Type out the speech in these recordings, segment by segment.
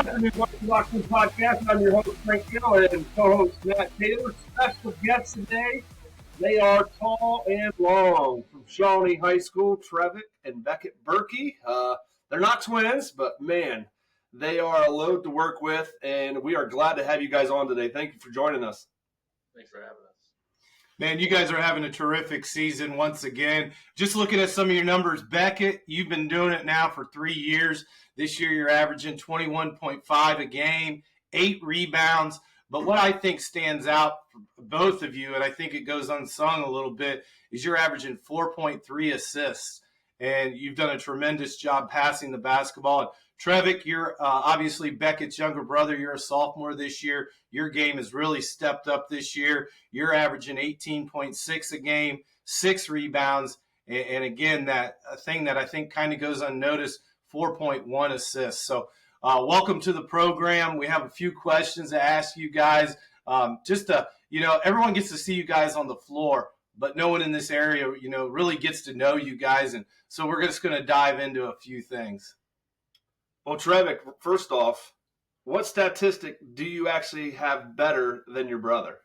Varsity Locker Room podcast. I'm your host, Frank Gill, and co-host Matt Taylor. Special guests today. They are tall and long from Shawnee High School, Trevick and Beckett Burtke. They're not twins, but man, they are a load to work with, and we are glad to have you guys on today. Thank you for joining us. Thanks for having us. Man, you guys are having a terrific season once again. Just looking at some of your numbers, Beckett, you've been doing it now for 3 years. This year you're averaging 21.5 a game, 8 rebounds. But what I think stands out for both of you, and I think it goes unsung a little bit, is you're averaging 4.3 assists. And you've done a tremendous job passing the basketball. And Trevick, you're obviously Beckett's younger brother. You're a sophomore this year. Your game has really stepped up this year. You're averaging 18.6 a game, 6 rebounds, and again, that thing that I think kind of goes unnoticed, 4.1 assists. So welcome to the program. We have a few questions to ask you guys. Everyone gets to see you guys on the floor, but no one in this area, really gets to know you guys. And so we're just going to dive into a few things. Well, Trevick, first off, what statistic do you actually have better than your brother?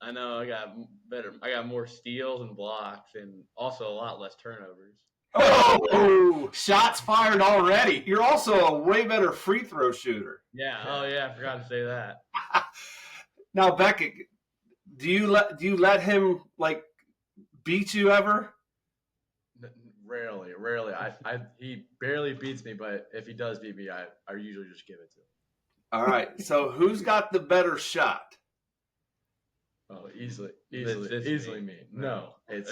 I know I got better. I got more steals and blocks, and also a lot less turnovers. Oh, shots fired already. You're also a way better free throw shooter. Yeah. Oh, yeah. I forgot to say that. Now, Beckett, do you let him beat you ever? Rarely. He barely beats me, but if he does beat me, I usually just give it to him. All right. So who's got the better shot? Oh, easily me. No, it's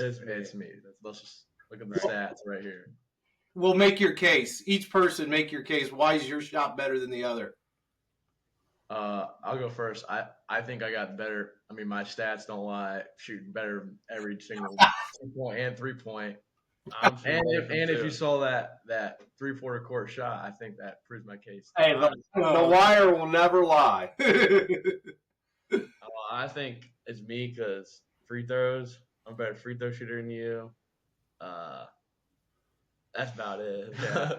me. Let's just look at the stats right here. We'll make your case. Each person make your case. Why is your shot better than the other? I'll go first. I think I got better. I mean, my stats don't lie. Shooting better every single 2-point and 3-point. And if you saw that 3/4 court shot, I think that proves my case. Hey, the wire will never lie. I think it's me because free throws. I'm a better free throw shooter than you. That's about it.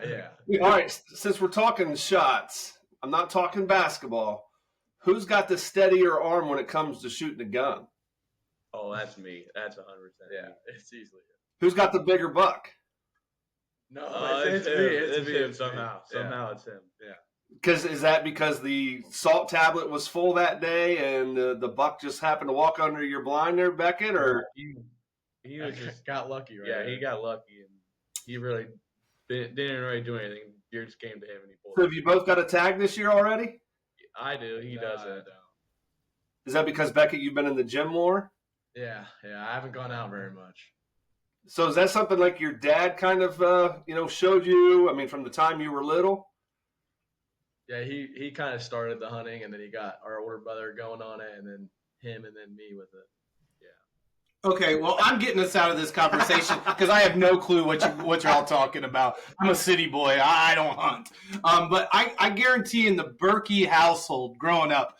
Yeah. All right. Since we're talking shots, I'm not talking basketball. Who's got the steadier arm when it comes to shooting a gun? Oh, that's me. That's 100%. Yeah, it's easily. Who's got the bigger buck? No, it's me. It's him somehow. Somehow it's him. Yeah. Is that because the salt tablet was full that day and the buck just happened to walk under your blind there, Beckett? Or he just got lucky, right? Yeah, he got lucky, and he really didn't really do anything. Deer just came to him and he pulled. So have you both got a tag this year already? I do. He doesn't. Is that because, Beckett, you've been in the gym more? Yeah. I haven't gone out very much. So is that something like your dad kind of, showed you? I mean, from the time you were little? Yeah, he kind of started the hunting, and then he got our older brother going on it, and then him, and then me with it. Yeah. Okay, well, I'm getting us out of this conversation because I have no clue what you're all talking about. I'm a city boy. I don't hunt. But I guarantee in the Berky household growing up,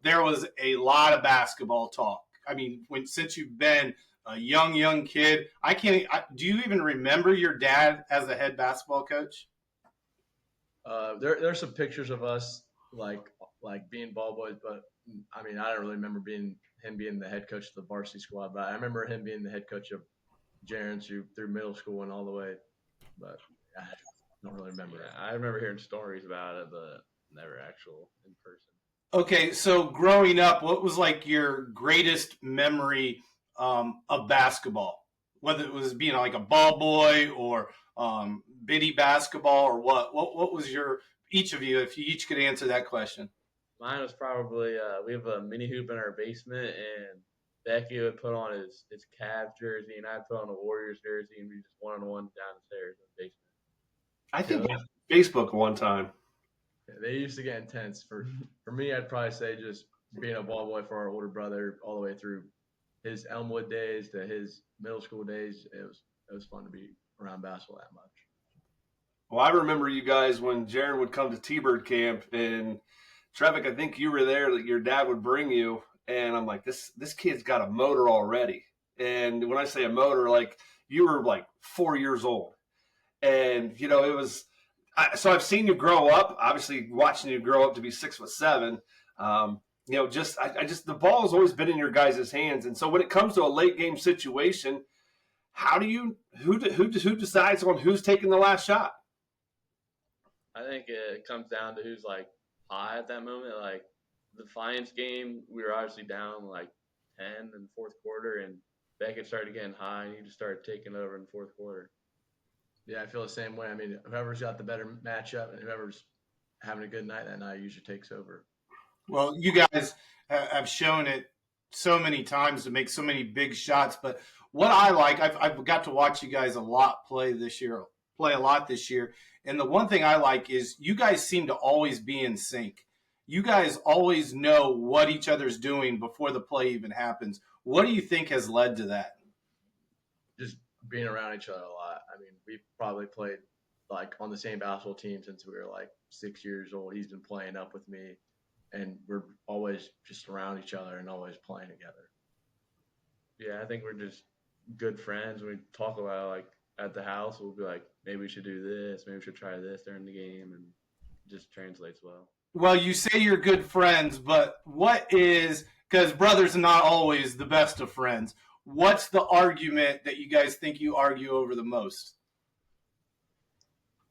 there was a lot of basketball talk. I mean, since you've been a young kid, do you even remember your dad as a head basketball coach? There's some pictures of us like being ball boys, but I mean, I don't really remember him being the head coach of the varsity squad, but I remember him being the head coach of Jaren's through middle school and all the way, but I don't really remember it. I remember hearing stories about it, but never actual in person. Okay, so growing up, what was like your greatest memory of basketball? Whether it was being like a ball boy or bitty basketball or what? What was each of you, if you each could answer that question? Mine was probably we have a mini hoop in our basement, and Becky would put on his Cavs jersey, and I'd put on a Warriors jersey, and we just one-on-one down the stairs in the basement. I think Facebook one time. Yeah, they used to get intense. For me, I'd probably say just being a ball boy for our older brother all the way through his Elmwood days to his middle school days. It was fun to be around basketball that much. Well, I remember you guys when Jaren would come to T-Bird camp, and Trevick, I think you were there, that your dad would bring you, and I'm like, this kid's got a motor already. And when I say a motor, like, you were like 4 years old. And, it was So I've seen you grow up. Obviously, watching you grow up to be 6'7". The ball has always been in your guys' hands, and so when it comes to a late game situation, how do you who decides on who's taking the last shot? I think it comes down to who's like high at that moment. Like the Defiance game, we were obviously down like 10 in the fourth quarter, and Beckett started getting high, and he just started taking over in the fourth quarter. Yeah, I feel the same way. I mean, whoever's got the better matchup and whoever's having a good night that night usually takes over. Well, you guys have shown it so many times to make so many big shots. But what I like, I've got to watch you guys a lot play a lot this year. And the one thing I like is you guys seem to always be in sync. You guys always know what each other's doing before the play even happens. What do you think has led to that? Just being around each other a lot. I mean, we've probably played like on the same basketball team since we were like 6 years old. He's been playing up with me, and we're always just around each other and always playing together. Yeah, I think we're just good friends. We talk about it, like at the house, we'll be like, maybe we should do this, maybe we should try this during the game, and it just translates well. Well, you say you're good friends, but because brothers are not always the best of friends, what's the argument that you guys think you argue over the most?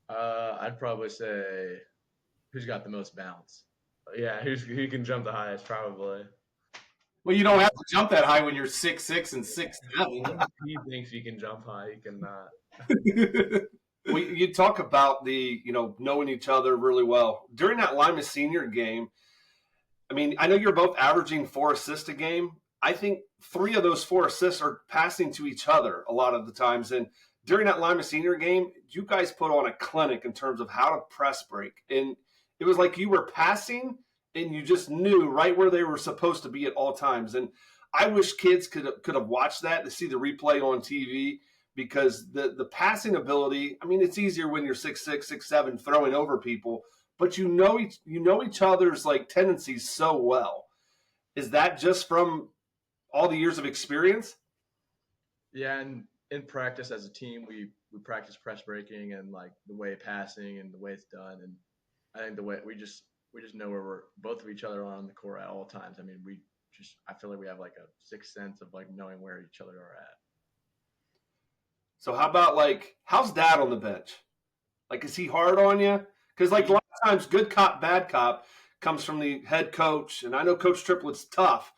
I'd probably say Who's got the most bounce? who can jump the highest, probably. Well, you don't have to jump that high when you're 6'6" and 6'7". He thinks he can jump high, he cannot. Well, you talk about knowing each other really well. During that Lima senior game, I mean, I know you're both averaging 4 assists a game. I think 3 of those 4 assists are passing to each other a lot of the times. And during that Lima senior game, you guys put on a clinic in terms of how to press break. And it was like you were passing and you just knew right where they were supposed to be at all times. And I wish kids could have watched that to see the replay on TV, because the passing ability, I mean, it's easier when you're 6'6", 6'7", throwing over people, but you know each other's like tendencies so well. Is that just from all the years of experience? Yeah, and in practice as a team, we practice press breaking and like the way passing and the way it's done. And I think the way we just know where we're both of each other are on the court at all times. I mean, I feel like we have like a sixth sense of like knowing where each other are at. So how about how's Dad on the bench? Like, is he hard on you? Because a lot of times, good cop, bad cop comes from the head coach, and I know Coach Triplett's tough,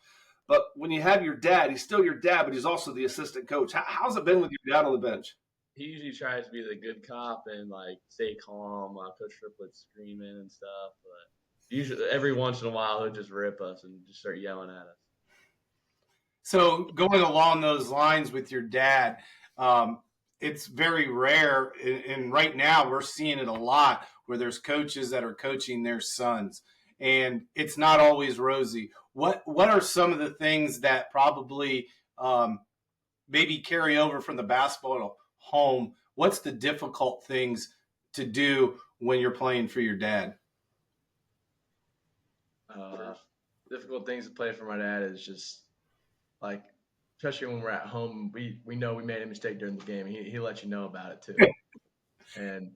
but when you have your dad, he's still your dad, but he's also the assistant coach. How's it been with your dad on the bench? He usually tries to be the good cop and like stay calm while Coach Triplett's screaming and stuff. But usually, every once in a while, he'll just rip us and just start yelling at us. So going along those lines with your dad, it's very rare, and right now we're seeing it a lot where there's coaches that are coaching their sons, and it's not always rosy. What are some of the things that probably maybe carry over from the basketball home? What's the difficult things to do when you're playing for your dad? Difficult things to play for my dad is just like, especially when we're at home, we know we made a mistake during the game. He lets you know about it too.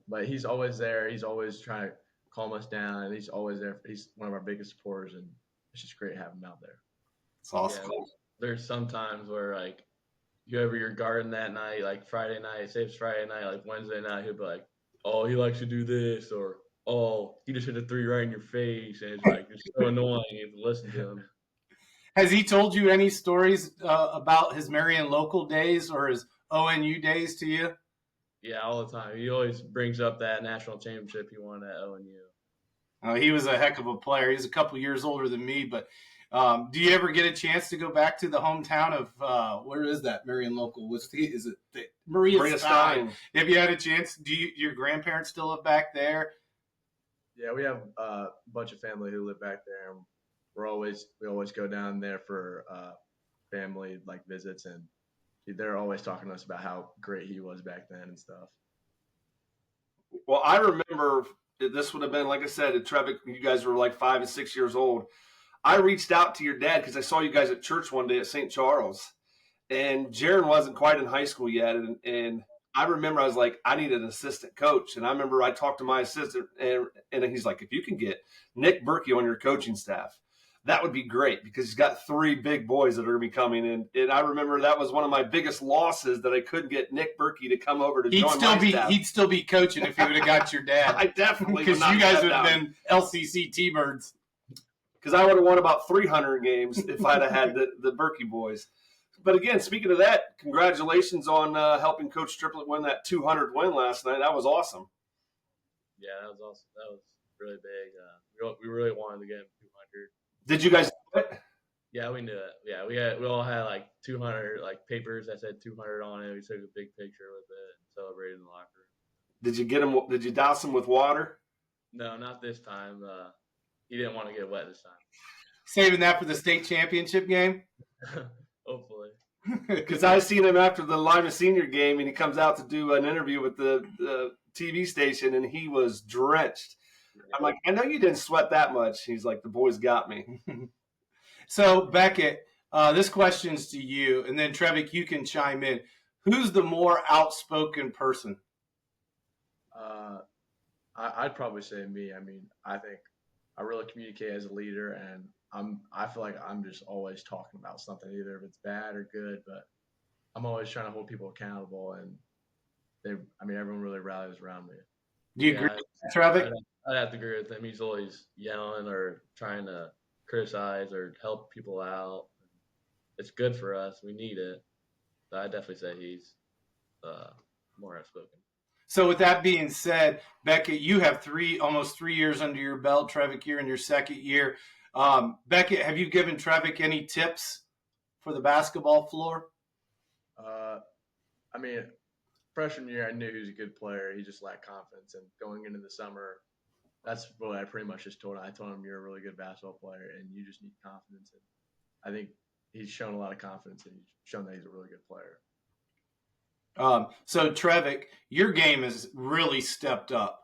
But he's always there. He's always trying to calm us down, and he's always there. He's one of our biggest supporters, and it's just great having him out there. It's awesome. Yeah, there's some times where like you over your garden that night, like Friday night, say it's Friday night, like Wednesday night, he'll be like, "Oh, he likes to do this," or "Oh, he just hit a 3 right in your face," and it's like it's so annoying to listen to him. Has he told you any stories about his Marion local days or his ONU days to you? Yeah, all the time. He always brings up that national championship he won at ONU. He was a heck of a player. He's a couple years older than me, but do you ever get a chance to go back to the hometown of where is that Marion local? Is it Maria Stein? Have you had a chance? Do your grandparents still live back there? Yeah, we have a bunch of family who live back there. And we always go down there for family like visits, and they're always talking to us about how great he was back then and stuff. Well, I remember this would have been, like I said, at Trevick, you guys were like 5 and 6 years old. I reached out to your dad because I saw you guys at church one day at St. Charles, and Jaron wasn't quite in high school yet, and I remember I was like, I need an assistant coach. And I remember I talked to my assistant, and he's like, if you can get Nick Berky on your coaching staff, that would be great because he's got 3 big boys that are going to be coming in. And I remember that was one of my biggest losses that I couldn't get Nick Berky to come over to join my staff. He'd still be coaching if he would have got your dad. I definitely because you guys would have been LCC T-Birds. Because I would have won about 300 games if I'd have had the Berky boys. But again, speaking of that, congratulations on helping Coach Triplett win that 200 win last night. That was awesome. Yeah, that was awesome. That was really big. We really wanted to get him 200. Did you guys do it? Yeah, we knew it. Yeah, we all had like 200 like papers that said 200 on it. We took a big picture with it and celebrated in the locker room. Did you get him? Did you douse him with water? No, not this time. He didn't want to get wet this time. Saving that for the state championship game? Hopefully. Because I seen him after the Lima Senior game, and he comes out to do an interview with the TV station, and he was drenched. I'm like, I know you didn't sweat that much. He's like, the boys got me. So, Beckett, this question's to you, and then Trevick, you can chime in. Who's the more outspoken person? I'd probably say me. I mean, I think I really communicate as a leader, and I feel like I'm just always talking about something, either if it's bad or good, but I'm always trying to hold people accountable, and everyone really rallies around me. Do you agree, Trevick? I'd have to agree with him. He's always yelling or trying to criticize or help people out. It's good for us. We need it. But I'd definitely say he's more outspoken. So with that being said, Beckett, you have almost 3 years under your belt. Trevick, you're in your second year. Beckett, have you given Trevick any tips for the basketball floor? Freshman year, I knew he was a good player. He just lacked confidence. And going into the summer, that's what I pretty much just told him. I told him, you're a really good basketball player, and you just need confidence. And I think he's shown a lot of confidence, and he's shown that he's a really good player. So, Trevick, your game has really stepped up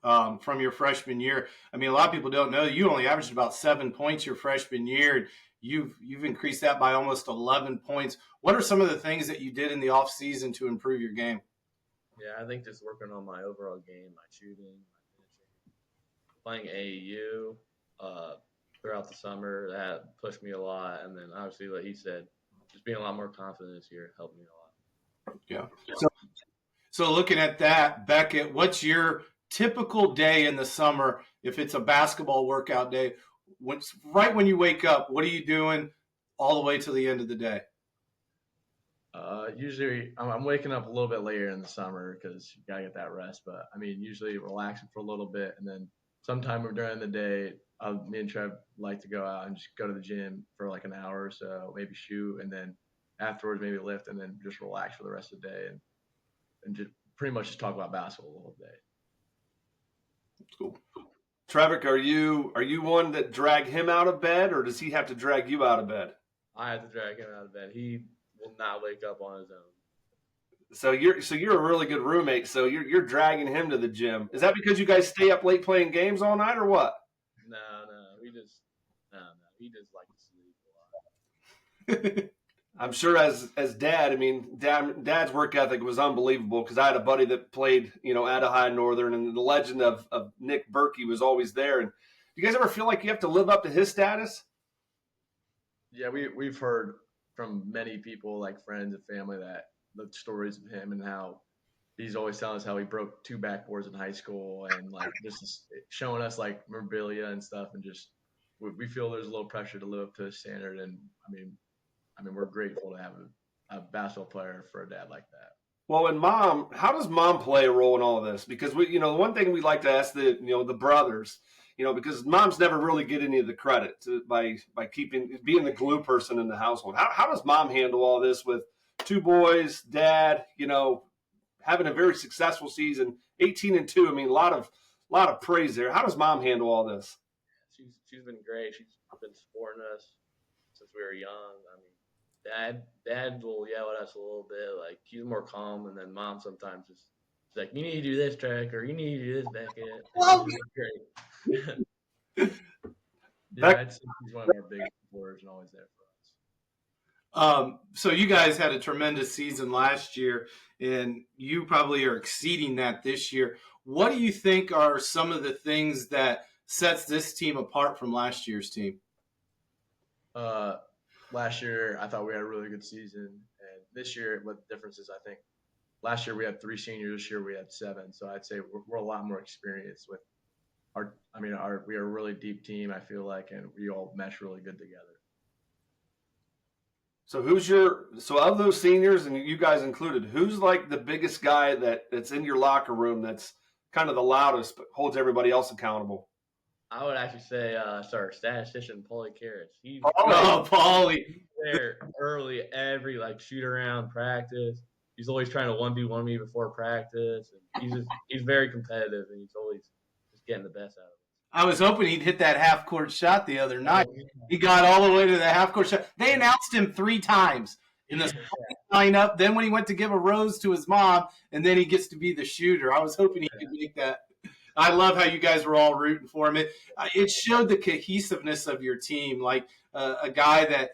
from your freshman year. I mean, a lot of people don't know you only averaged about 7 points your freshman year. You've increased that by almost 11 points. What are some of the things that you did in the offseason to improve your game? Yeah, I think just working on my overall game, my shooting, my finishing, playing AAU throughout the summer, that pushed me a lot. And then obviously, like he said, just being a lot more confident this year helped me a lot. Yeah. So looking at that, Beckett, what's your typical day in the summer if it's a basketball workout day? Right when you wake up, what are you doing all the way to the end of the day? Usually I'm waking up a little bit later in the summer because you got to get that rest. But, usually relaxing for a little bit. And then sometime during the day, me and Trev like to go out and just go to the gym for like an hour or so, maybe shoot. And then afterwards maybe lift and then just relax for the rest of the day and just pretty much just talk about basketball the whole day. Cool. Trevick, are you one that drag him out of bed, or does he have to drag you out of bed? I have to drag him out of bed. He will not wake up on his own. So you're a really good roommate. So you're dragging him to the gym. Is that because you guys stay up late playing games all night, or what? No. He just likes to sleep a lot. I'm sure as dad, Dad's work ethic was unbelievable because I had a buddy that played, at a high northern, and the legend of Nick Berky was always there. And do you guys ever feel like you have to live up to his status? Yeah, we've heard from many people, like friends and family, that the stories of him and how he's always telling us how he broke 2 backboards in high school and like just showing us like memorabilia and stuff, and just we feel there's a little pressure to live up to his standard. And we're grateful to have a basketball player for a dad like that. Well, and how does mom play a role in all of this? Because the one thing we like to ask the brothers, because moms never really get any of the credit by being the glue person in the household. How does mom handle all this with 2 boys, dad, having a very successful season, 18-2? A lot of praise there. How does mom handle all this? She's been great. She's been supporting us since we were young. Dad will yell at us a little bit. Like, he's more calm, and then mom sometimes she's like, you need to do this, Trek, or you need to do this, Beckett. Great. I'd say he's one of our biggest supporters and always there for us. So you guys had a tremendous season last year, and you probably are exceeding that this year. What do you think are some of the things that sets this team apart from last year's team? Last year, I thought we had a really good season, and this year, what the difference is, I think last year we had 3 seniors. This year we had 7. So I'd say we're a lot more experienced with our. I mean, we are a really deep team. I feel like, and we all mesh really good together. So so of those seniors, and you guys included, who's like the biggest guy that's in your locker room that's kind of the loudest but holds everybody else accountable? I would actually say our statistician, Paulie Karras. He's Paulie. there early every shoot around practice. He's always trying to 1v1 me before practice, and he's very competitive, and he's always just getting the best out of it. I was hoping he'd hit that half-court shot the other night. He got all the way to the half-court shot. They announced him 3 times in the lineup. Then when he went to give a rose to his mom, and then he gets to be the shooter. I was hoping he could make that. I love how you guys were all rooting for him. It showed the cohesiveness of your team, like a guy that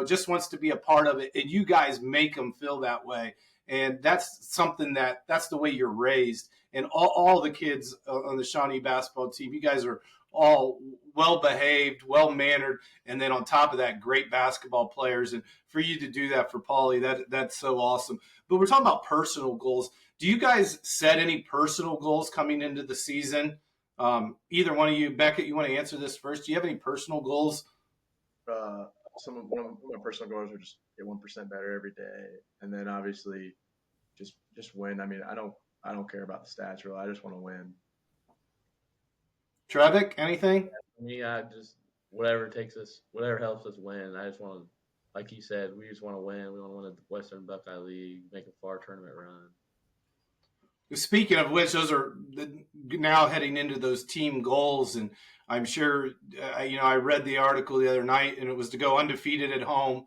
just wants to be a part of it, and you guys make him feel that way. And that's something that's the way you're raised. And all the kids on the Shawnee basketball team, you guys are all well-behaved, well-mannered, and then on top of that, great basketball players. And for you to do that for Paulie, that's so awesome. But we're talking about personal goals. Do you guys set any personal goals coming into the season? Either one of you, Beckett, you want to answer this first? Do you have any personal goals? One of my personal goals are just get 1% better every day, and then obviously just win. I mean, I don't care about the stats really. I just want to win. Trevick, anything? For me, I just whatever helps us win. I just want to, like he said, we just want to win. We want to win the Western Buckeye League, make a far tournament run. Speaking of which, those are now heading into those team goals, and I'm sure I read the article the other night, and it was to go undefeated at home,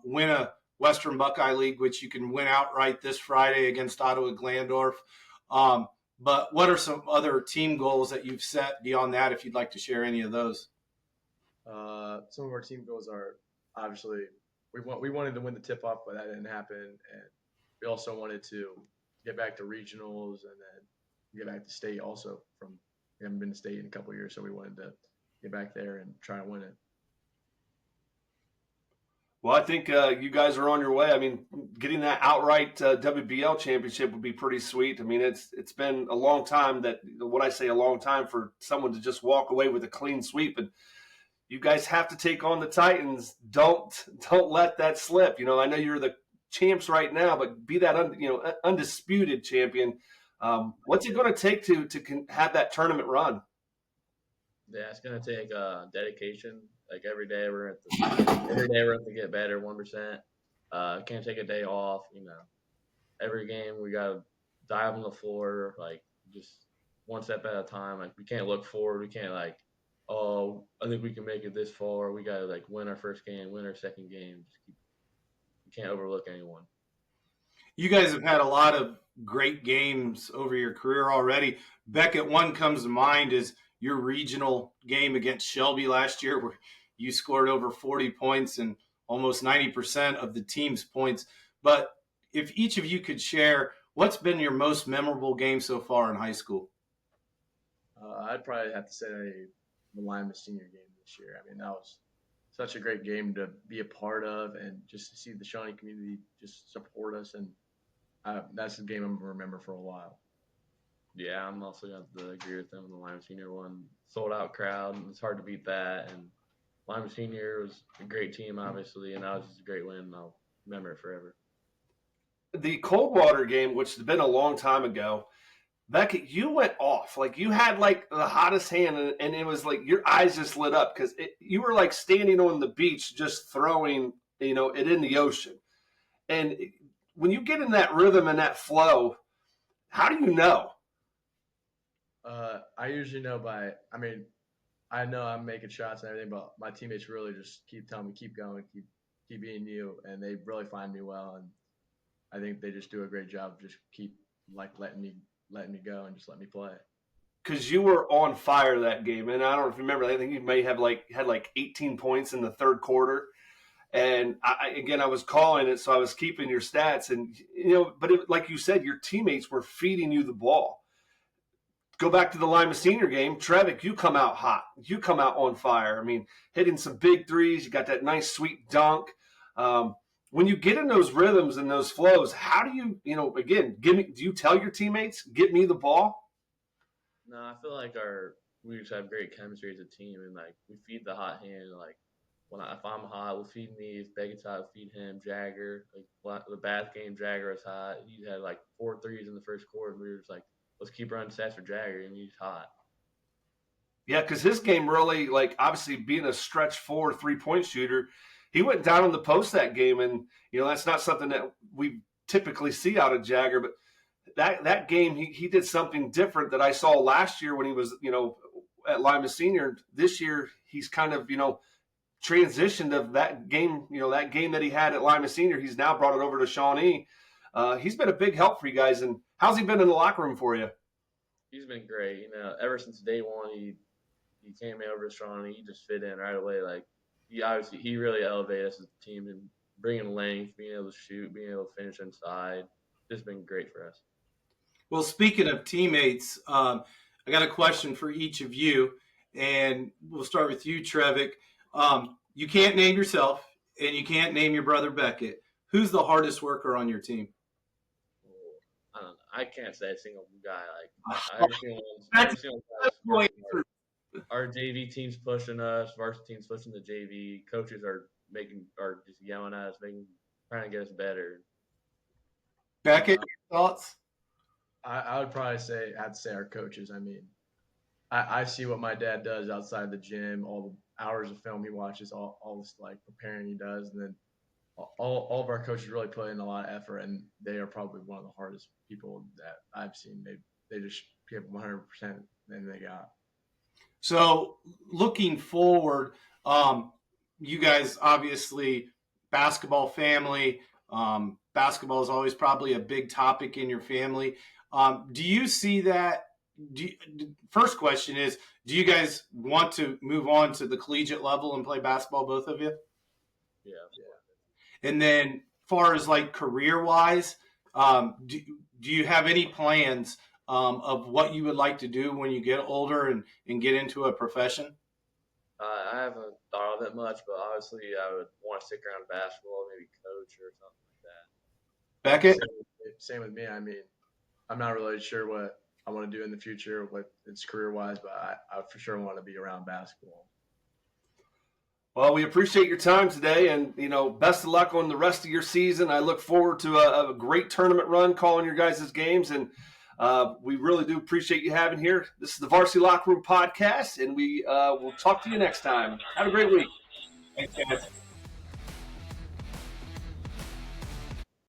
win a Western Buckeye League, which you can win outright this Friday against Ottawa Glandorf. But what are some other team goals that you've set beyond that, if you'd like to share any of those? Some of our team goals are obviously we wanted to win the tip-off, but that didn't happen, and we also wanted to get back to regionals and then get back to state also. We haven't been to state in a couple of years, so we wanted to get back there and try to win it. Well, I think you guys are on your way. I mean, getting that outright WBL championship would be pretty sweet. I mean, it's been a long time a long time for someone to just walk away with a clean sweep. And you guys have to take on the Titans. Don't let that slip. I know you're the champs right now, but be that undisputed champion. What's it going to take to have that tournament run? Yeah, it's going to take dedication. Every day we're have to get better 1%. Can't take a day off. Every game we got to dive on the floor, just one step at a time. We can't look forward. We can't I think we can make it this far. We got to win our first game, win our second game. We can't overlook anyone. You guys have had a lot of great games over your career already. Beckett, one comes to mind is your regional game against Shelby last year, where you scored over 40 points and almost 90% of the team's points. But if each of you could share, what's been your most memorable game so far in high school? I'd probably have to say the Lima senior game this year. I mean, that was such a great game to be a part of, and just to see the Shawnee community just support us. And that's the game I'm going to remember for a while. Yeah, I'm also going to agree with them. The Lima Senior one, sold out crowd, and it's hard to beat that. And Lima Senior was a great team, obviously, and that was just a great win. I'll remember it forever. The Coldwater game, which has been a long time ago, Beckett, you went off. You had the hottest hand, and it was your eyes just lit up because you were standing on the beach just throwing, it in the ocean. And when you get in that rhythm and that flow, how do you know? I usually know I know I'm making shots and everything, but my teammates really just keep telling me, keep going, keep being you, and they really find me well. And I think they just do a great job of just keep letting me go and just let me play. Because you were on fire that game, and I don't know if you remember. I think you may have had 18 points in the third quarter, And I was calling it, so I was keeping your stats. And, but like you said, your teammates were feeding you the ball. Go back to the Lima Senior game. Trevick, you come out hot. You come out on fire. I mean, hitting some big threes. You got that nice, sweet dunk. When you get in those rhythms and those flows, how do you, again, do you tell your teammates, get me the ball? No, I feel like we just have great chemistry as a team, and like we feed the hot hand. Like if I'm hot, we'll feed me. If Beckett's hot, we'll feed him. Jagger, like the Bath game, Jagger was hot. He had like 4 threes in the first quarter, and we were just like, let's keep running stats for Jagger, and he's hot. Yeah, because his game really, like, obviously being a stretch 4 3-point shooter, he went down on the post that game, and that's not something that we typically see out of Jagger. But that game, he did something different that I saw last year when he was at Lima Senior. This year, he's kind of transitioned of that game. That game that he had at Lima Senior, he's now brought it over to Shawnee. He's been a big help for you guys. And how's he been in the locker room for you? He's been great. Ever since day one, he came over to Shawnee. He just fit in right away. Like he really elevated us as a team and bringing length, being able to shoot, being able to finish inside. Just been great for us. Well, speaking of teammates, I got a question for each of you, and we'll start with you, Trevick. You can't name yourself, and you can't name your brother Beckett. Who's the hardest worker on your team? I don't know. I can't say a single guy. Our JV team's pushing us. Varsity team's pushing the JV. Coaches are just yelling at us, trying to get us better. Beckett, your thoughts? I would probably say our coaches. I mean, I see what my dad does outside the gym, all the hours of film he watches, all this like preparing he does, and then all of our coaches really put in a lot of effort, and they are probably one of the hardest people that I've seen. They just give 100%, and they got. So looking forward, you guys obviously basketball family. Basketball is always probably a big topic in your family. Do you see that? First question is, do you guys want to move on to the collegiate level and play basketball, both of you? Yeah. And then far as like career-wise, do you have any plans of what you would like to do when you get older and get into a profession? I haven't thought of it much, but obviously I would want to stick around basketball, maybe coach or something like that. Beckett? Same with me. I mean, I'm not really sure what I want to do in the future, what it's career-wise, but I for sure want to be around basketball. Well, we appreciate your time today, and best of luck on the rest of your season. I look forward to a great tournament run calling your guys' games, and we really do appreciate you having here. This is the Varsity Locker Room podcast, and we will talk to you next time. Have a great week.